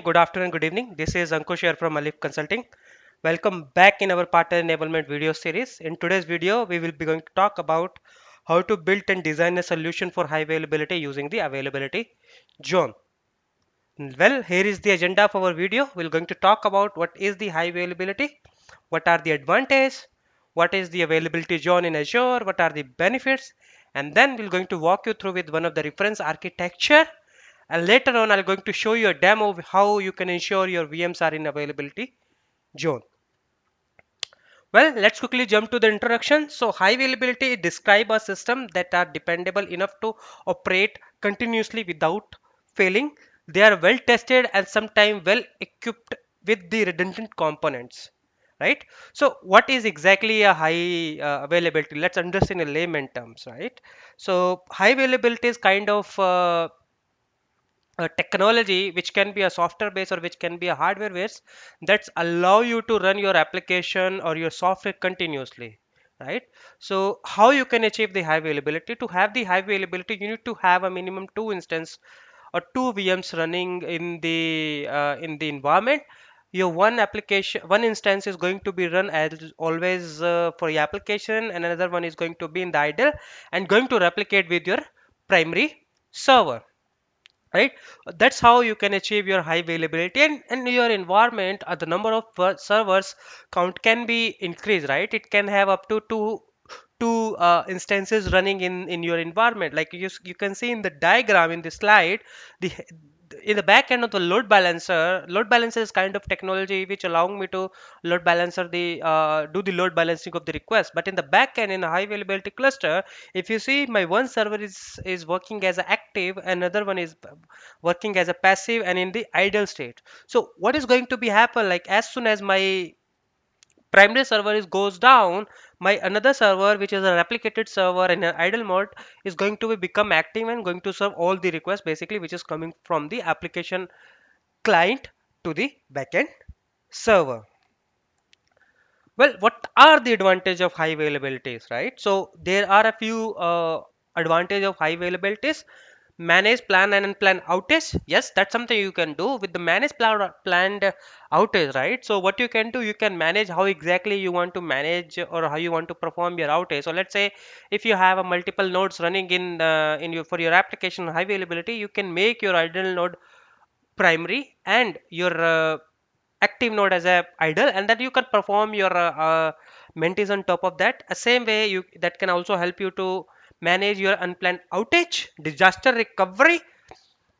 Good afternoon, good evening. This is Ankush here from Alif Consulting. Welcome back in our partner enablement video series. In today's video, we will be going to talk about how to build and design a solution for high availability using the availability zone. Well, here is the agenda of our video. We're going to talk about what is the high availability, what are the advantages, what is the availability zone in Azure, what are the benefits, and then we're going to walk you through with one of the reference architecture. And later on, I'm going to show you a demo of how you can ensure your VMs are in availability zone. Well, let's quickly jump to the introduction. So high availability describe a system that are dependable enough to operate continuously without failing. They are well tested and sometimes well equipped with the redundant components. Right. So what is exactly a high availability? Let's understand in layman terms, right? So high availability is kind of a technology which can be a software based or which can be a hardware based that's allow you to run your application or your software continuously, right? So how you can achieve the high availability? To have the high availability, you need to have a minimum two instance or two VMs running in the environment. Your one application, one instance is going to be run as always for your application, and another one is going to be in the idle and going to replicate with your primary server, right? That's how you can achieve your high availability, and your environment the number of servers count can be increased, right? It can have up to two instances running in your environment, like you can see in the diagram in the slide. The in the back end of the load balancer is kind of technology which allowing me to load balancer the do the load balancing of the request. But in the back end, in a high availability cluster, if you see, my one server is working as a active, another one is working as a passive and in the idle state. So what is going to be happen, like as soon as my primary server is goes down, my another server which is a replicated server in an idle mode is going to be become active and going to serve all the requests basically which is coming from the application client to the backend server. Well, what are the advantage of high availabilities, right? So there are a few advantage of high availabilities. Manage plan and unplanned outage. Yes, that's something you can do with the planned outage, right? So what you can do, you can manage how exactly you want to manage or how you want to perform your outage. So let's say if you have a multiple nodes running in your for your application high availability, you can make your idle node primary and your active node as a idle, and then you can perform your maintenance on top of that. Same way, you that can also help you to manage your unplanned outage, disaster recovery.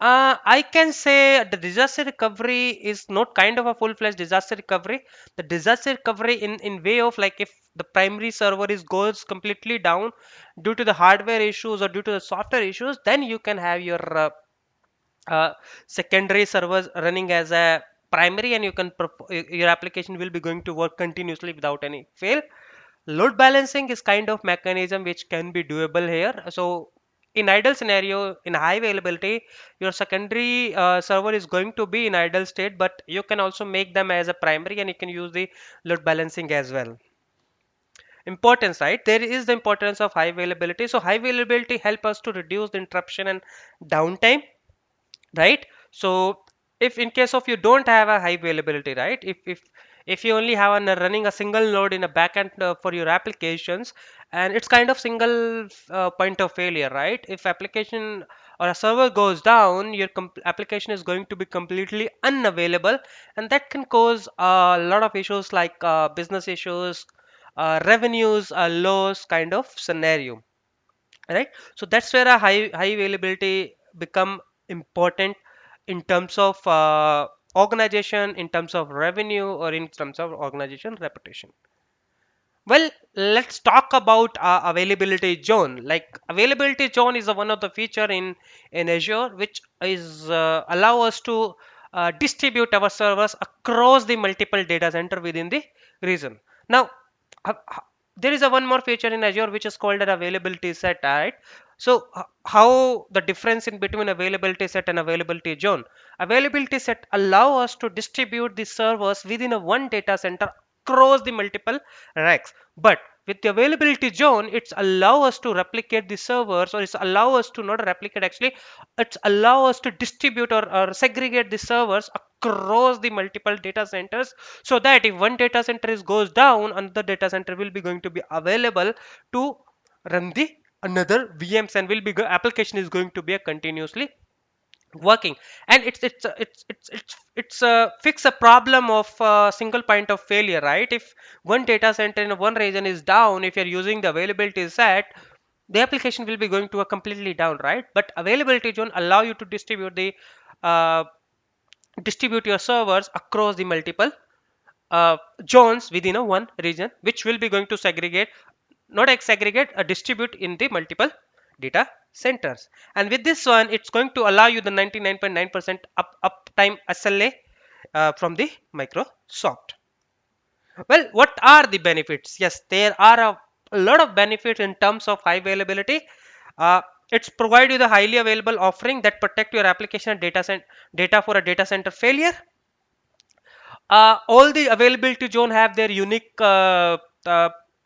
I can say the disaster recovery is not kind of a full-fledged disaster recovery. The disaster recovery in way of like if the primary server is goes completely down due to the hardware issues or due to the software issues, then you can have your uh, secondary servers running as a primary, and you can your application will be going to work continuously without any fail. Load balancing is kind of mechanism which can be doable here. So in idle scenario, in high availability, your secondary server is going to be in idle state, but you can also make them as a primary and you can use the load balancing as well. Importance, right? There is the importance of high availability. So high availability help us to reduce the interruption and downtime, right? So if in case of you don't have a high availability, right, if you only have running a single node in a backend for your applications, and it's kind of single point of failure, right? If application or a server goes down, your application is going to be completely unavailable, and that can cause a lot of issues like business issues, revenues loss kind of scenario, right? So that's where a high availability become important in terms of organization, in terms of revenue, or in terms of organization reputation. Well, let's talk about availability zone. Like availability zone is one of the feature in Azure which is allow us to distribute our servers across the multiple data center within the region. Now, uh, h- there is a one more feature in Azure which is called an availability set, right? So how the difference in between availability set and availability zone? Availability set allow us to distribute the servers within a one data center across the multiple racks. But with the availability zone, it's allow us to replicate the servers, or it's allow us to not replicate actually, it's allow us to distribute or segregate the servers across the multiple data centers, so that if one data center is goes down, another data center will be going to be available to run the another VMs, and will be application is going to be a continuously working. And it's fix a problem of single point of failure, right? If one data center in one region is down, if you're using the availability set, the application will be going to a completely down, right? But availability zone allow you to uh, distribute your servers across the multiple zones within a one region, which will be going to segregate, not segregate, distribute in the multiple data centers. And with this one, it's going to allow you the 99.9% uptime SLA from the Microsoft. Well, what are the benefits? Yes, there are a lot of benefits in terms of high availability. Uh, it's provide you the highly available offering that protect your application and data for a data center failure. All the availability zone have their unique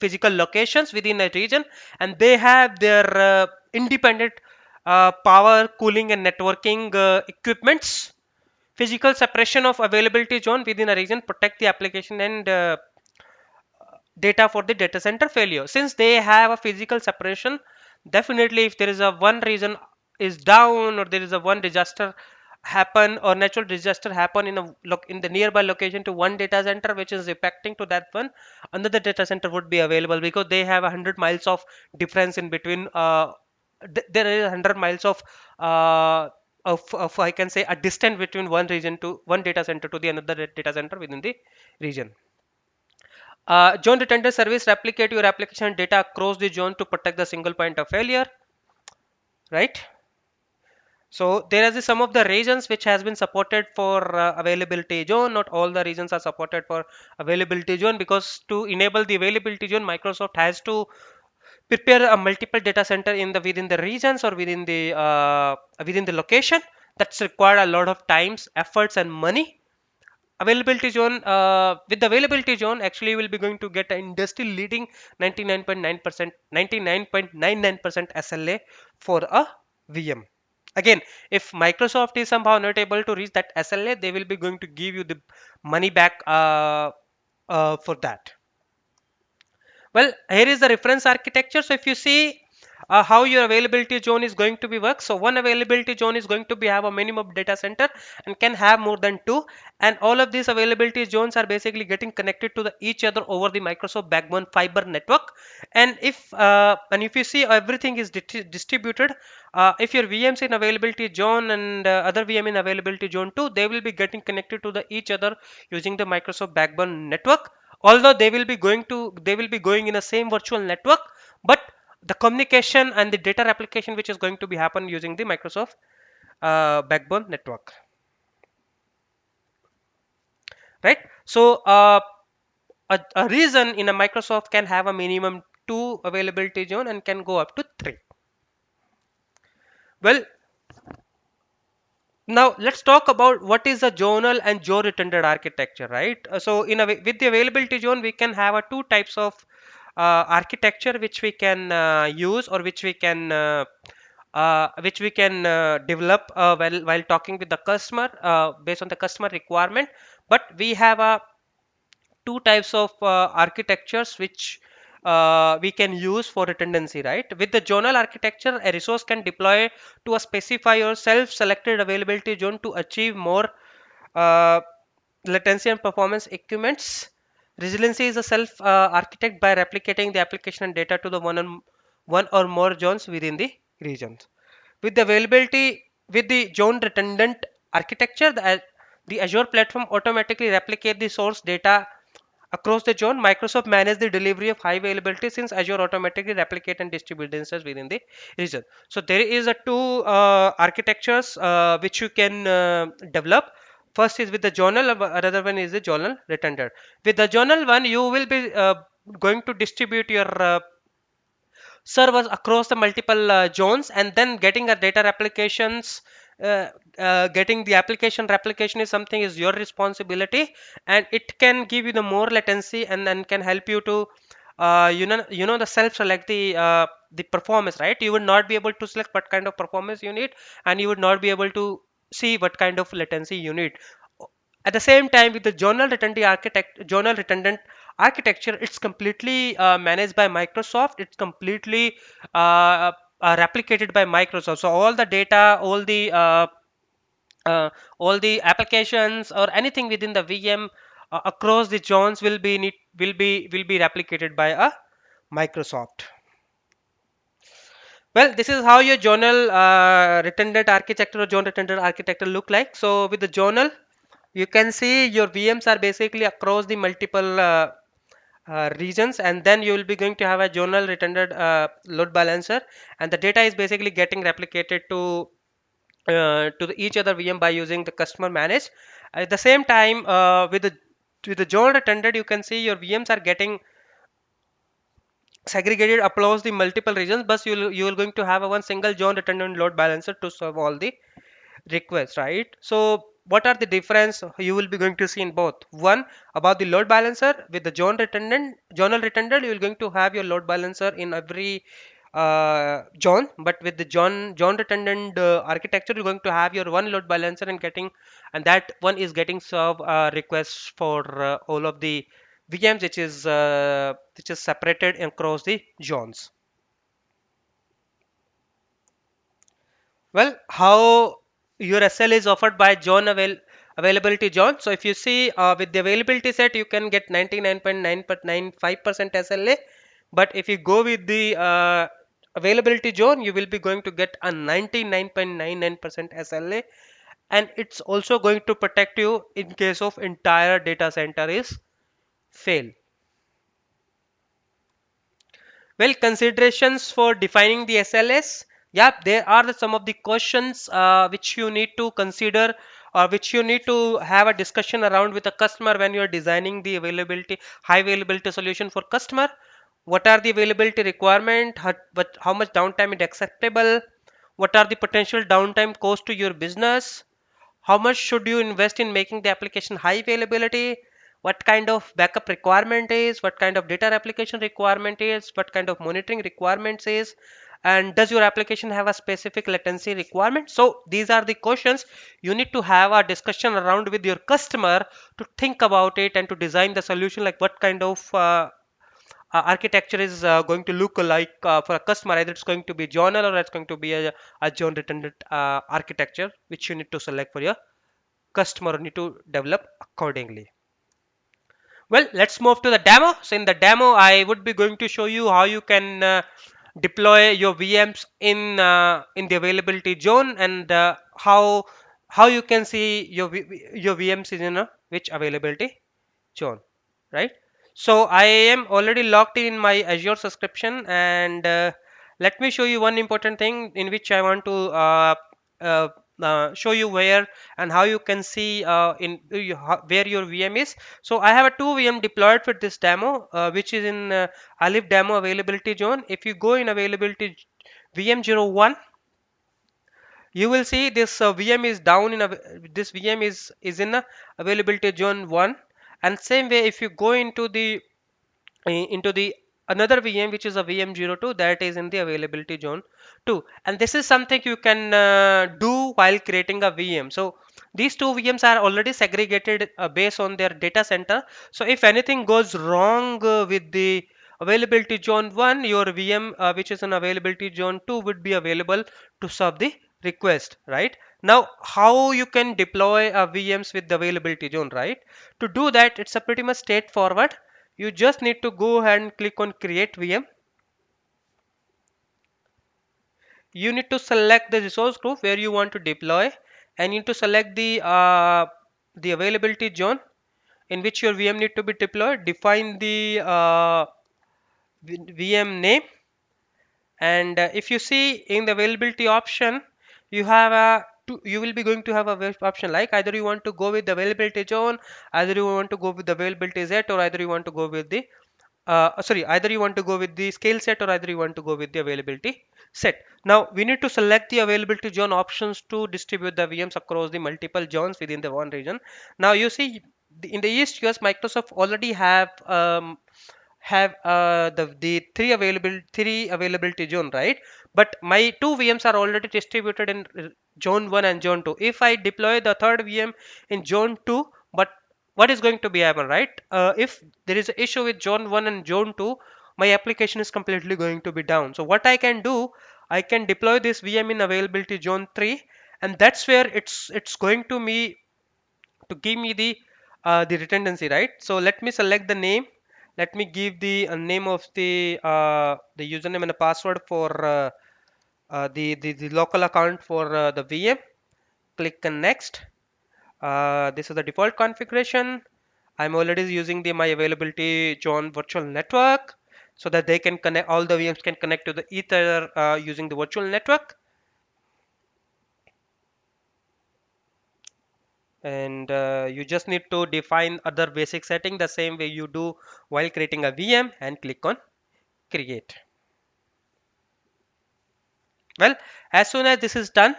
physical locations within a region, and they have their independent power, cooling, and networking equipments. Physical separation of availability zone within a region protect the application and data for the data center failure. Since they have a physical separation, definitely if there is a one region is down, or there is a one disaster happen, or natural disaster happen in a in the nearby location to one data center which is impacting to that one, another data center would be available, because they have 100 miles of difference in between. There is 100 miles of I can say a distance between one region to one data center to the another data center within the region. Zone redundant service replicate your application data across the zone to protect the single point of failure, right? So there is some of the regions which has been supported for availability zone. Not all the regions are supported for availability zone, because to enable the availability zone, Microsoft has to prepare a multiple data center in the within the regions, or within the location. That's required a lot of times, efforts, and money. Availability zone, with the availability zone, actually you will be going to get an industry leading 99.9% 99.99% SLA for a VM. Again, if Microsoft is somehow not able to reach that SLA, they will be going to give you the money back for that. Well, here is the reference architecture. So if you see how your availability zone is going to be work. So one availability zone is going to be have a minimum data center and can have more than two. And all of these availability zones are basically getting connected to each other over the Microsoft backbone fiber network. And if you see everything is distributed, if your VMs in availability zone and other VM in availability zone too, they will be getting connected to each other using the Microsoft backbone network. Although they will be going in the same virtual network, but the communication and the data replication which is going to be happen using the Microsoft backbone network, right? So a reason in a Microsoft can have a minimum two availability zone and can go up to three. Well, now let's talk about what is a zonal and zone-redundant architecture, right? So with the availability zone, we can have a two types of architecture which we can use, or which we can develop while talking with the customer based on the customer requirement. But we have two types of architectures which we can use for redundancy, right? With the zonal architecture, a resource can deploy to a specify or self-selected availability zone to achieve more uh, latency and performance equipments. Resiliency is a self architect by replicating the application and data to the one or more zones within the regions. With the availability, with the zone redundant architecture, the Azure platform automatically replicate the source data across the zone. Microsoft manage the delivery of high availability, since Azure automatically replicate and distribute the instance within the region. So there is a two architectures which you can develop. First is with the journal, another one is the journal redundant. With the journal one, you will be going to distribute your servers across the multiple zones, and then getting a data replications, getting the application replication is something is your responsibility, and it can give you the more latency, and then can help you to the self select the performance, right? You would not be able to select what kind of performance you need, and you would not be able to see what kind of latency you need. At the same time, with the journal redundant architecture, it's completely managed by Microsoft. It's completely replicated by Microsoft. So all the data, uh, all the applications or anything within the VM across the zones will be replicated by a Microsoft. Well, this is how your journal redundant architecture or journal redundant architecture look like. So with the journal, you can see your VMs are basically across the multiple regions, and then you will be going to have a journal redundant load balancer, and the data is basically getting replicated to each other VM by using the customer managed. At the same time, with the journal redundant, you can see your VMs are getting segregated across the multiple regions, but you will going to have a one single join redundant load balancer to serve all the requests, right? So what are the difference you will be going to see in both? One, about the load balancer. With the journal redundant, you will going to have your load balancer in every John, but with the John redundant architecture, you're going to have your one load balancer and that one is getting serve requests for all of the VMs, which is separated across the zones. Well, how your SL is offered by availability John. So if you see with the availability set, you can get 99.995% SLA. But if you go with the availability zone, you will be going to get a 99.99% SLA. And it's also going to protect you in case of entire data center is fail. Well, considerations for defining the SLS. Yeah, there are some of the questions which you need to consider or which you need to have a discussion around with the customer when you are designing the high availability solution for customer. What are the availability requirement? How much downtime is acceptable? What are the potential downtime cost to your business? How much should you invest in making the application high availability? What kind of backup requirement is? What kind of data replication requirement is? What kind of monitoring requirements is? And does your application have a specific latency requirement? So these are the questions you need to have a discussion around with your customer to think about it and to design the solution, like what kind of architecture is going to look like for a customer. Either it's going to be journal or it's going to be a journal redundant architecture, which you need to select for your customer, need to develop accordingly. Well, let's move to the demo. So in the demo, I would be going to show you how you can deploy your VMs in the availability zone, and how you can see your VMs is in which availability zone, right? So I am already logged in my Azure subscription, and let me show you one important thing in which I want to uh, show you where and how you can see where your VM is. So I have a two VM deployed for this demo, which is in Alif demo availability zone. If you go in availability VM01, you will see this VM is down this VM is in availability zone 1. And same way, if you go into the another VM, which is a VM02, that is in the availability zone 2, and this is something you can do while creating a VM. So these two VMs are already segregated based on their data center. So if anything goes wrong with the availability zone 1, your VM which is in availability zone 2 would be available to serve the request, right? Now how you can deploy VMs with the availability zone, right? To do that, it's a pretty much straightforward. You just need to go ahead and click on create VM. You need to select the resource group where you want to deploy, and you need to select the availability zone in which your VM need to be deployed. Define the VM name, and if you see in the availability option, you will be going to have a option like either you want to go with the availability zone, either you want to go with the availability Z, or either you want to go with the either you want to go with the scale set, or either you want to go with the availability set. Now we need to select the availability zone options to distribute the VMs across the multiple zones within the one region. Now you see in the East US, Microsoft already have have the three availability zone, right? But my two VMs are already distributed in zone 1 and zone 2. If I deploy the third VM in zone 2, but what is going to be happen, right? If there is an issue with zone 1 and zone 2, my application is completely going to be down. So what I can do, I can deploy this VM in availability zone 3, and that's where it's going to give me the redundancy, right? So let me select the name. Let me give the name of the username and the password for the local account for the VM. Click on next. This is the default configuration. I'm already using the my availability John virtual network so that they can connect, all the VMs can connect to the Ether using the virtual network. And you just need to define other basic setting the same way you do while creating a VM, and click on create. Well, as soon as this is done,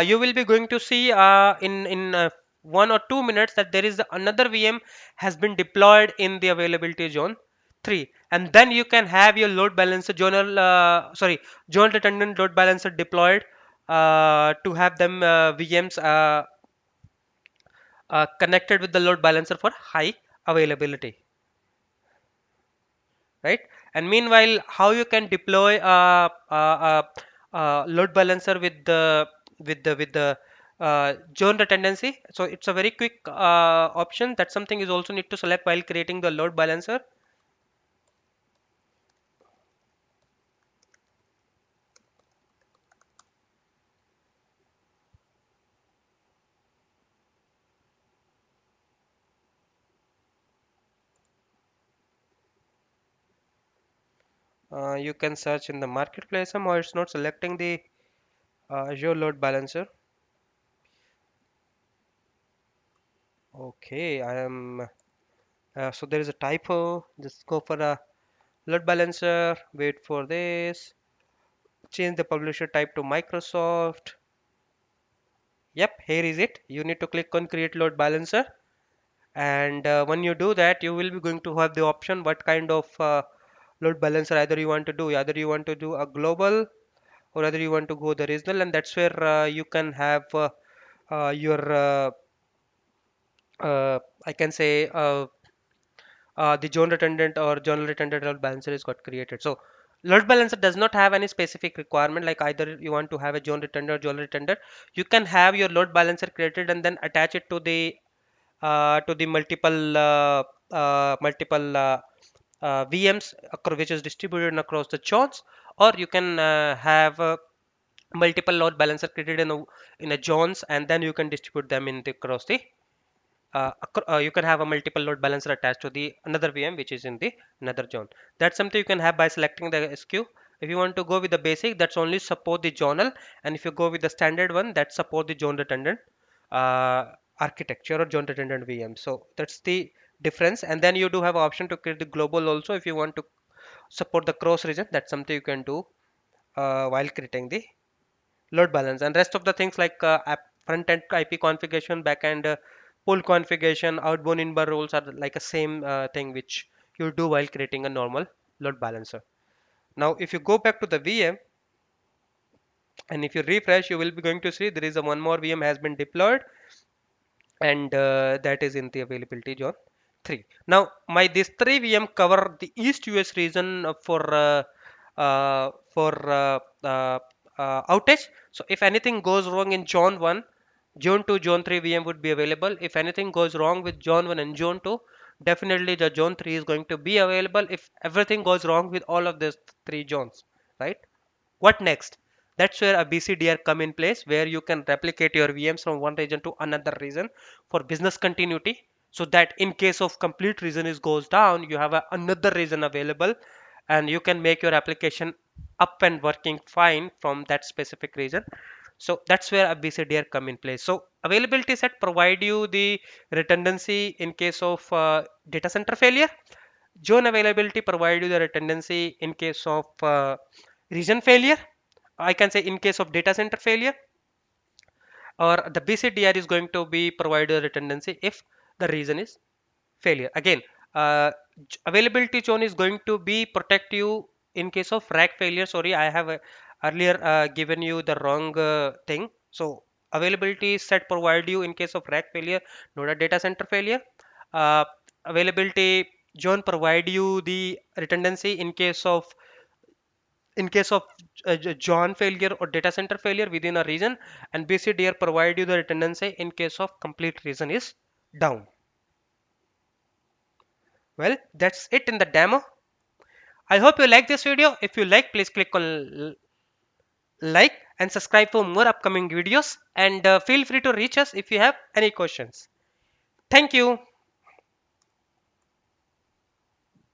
you will be going to see in 1 or 2 minutes that there is another VM has been deployed in the availability zone 3, and then you can have your load balancer zone redundant load balancer deployed to have them VMs connected with the load balancer for high availability, right? And meanwhile, how you can deploy a load balancer with the zone redundancy? So it's a very quick option. That's something you also need to select while creating the load balancer. You can search in the marketplace, or it's not selecting the Azure load balancer. Okay, I am. So there is a typo. Just go for a load balancer. Wait for this. Change the publisher type to Microsoft. Yep, here is it. You need to click on create load balancer, and when you do that, you will be going to have the option what kind of load balancer either you want to do. Either you want to do a global, or either you want to go the regional, and that's where you can have your I can say the zone redundant or zonal redundant load balancer is got created. So load balancer does not have any specific requirement, like either you want to have a zone redundant or zonal redundant. You can have your load balancer created and then attach it to the multiple VMs which is distributed across the zones, or you can have multiple load balancer created in a zones, and then you can distribute them across the you can have a multiple load balancer attached to the another VM which is in the another zone. That's something you can have by selecting the SKU. If you want to go with the basic, that's only support the zonal, and if you go with the standard one, that support the zone redundant uh, architecture or zone redundant VM. So that's the difference. And then you do have option to create the global also if you want to support the cross region. That's something you can do while creating the load balance, and rest of the things like front end IP configuration, back end pull configuration, outbound inbound rules are like a same thing which you do while creating a normal load balancer. Now if you go back to the VM and if you refresh, you will be going to see there is a one more VM has been deployed, and that is in the availability zone 3. Now my this 3 VM cover the East US region for outage. So if anything goes wrong in zone 1, zone 2, zone 3 VM would be available. If anything goes wrong with zone 1 and zone 2, definitely the zone 3 is going to be available if everything goes wrong with all of these three zones, right? What next? That's where a BCDR come in place, where you can replicate your VMs from one region to another region for business continuity, so that in case of complete region is goes down, you have another region available, and you can make your application up and working fine from that specific region. So that's where a BCDR come in place. So availability set provide you the redundancy in case of data center failure. Zone availability provide you the redundancy in case of region failure. I can say in case of data center failure, or the BCDR is going to be provided redundancy if the region is failure. Again, uh, Availability zone is going to be protect you in case of rack failure. Sorry, I have earlier given you the wrong thing. So availability set provide you in case of rack failure, not a data center failure. uh, Availability zone provide you the redundancy in case of John failure or data center failure within a region, and BCDR provide you the redundancy in case of complete region is down. Well, that's it in the demo. I hope you like this video. If you like, please click on like and subscribe for more upcoming videos, and feel free to reach us if you have any questions. Thank you.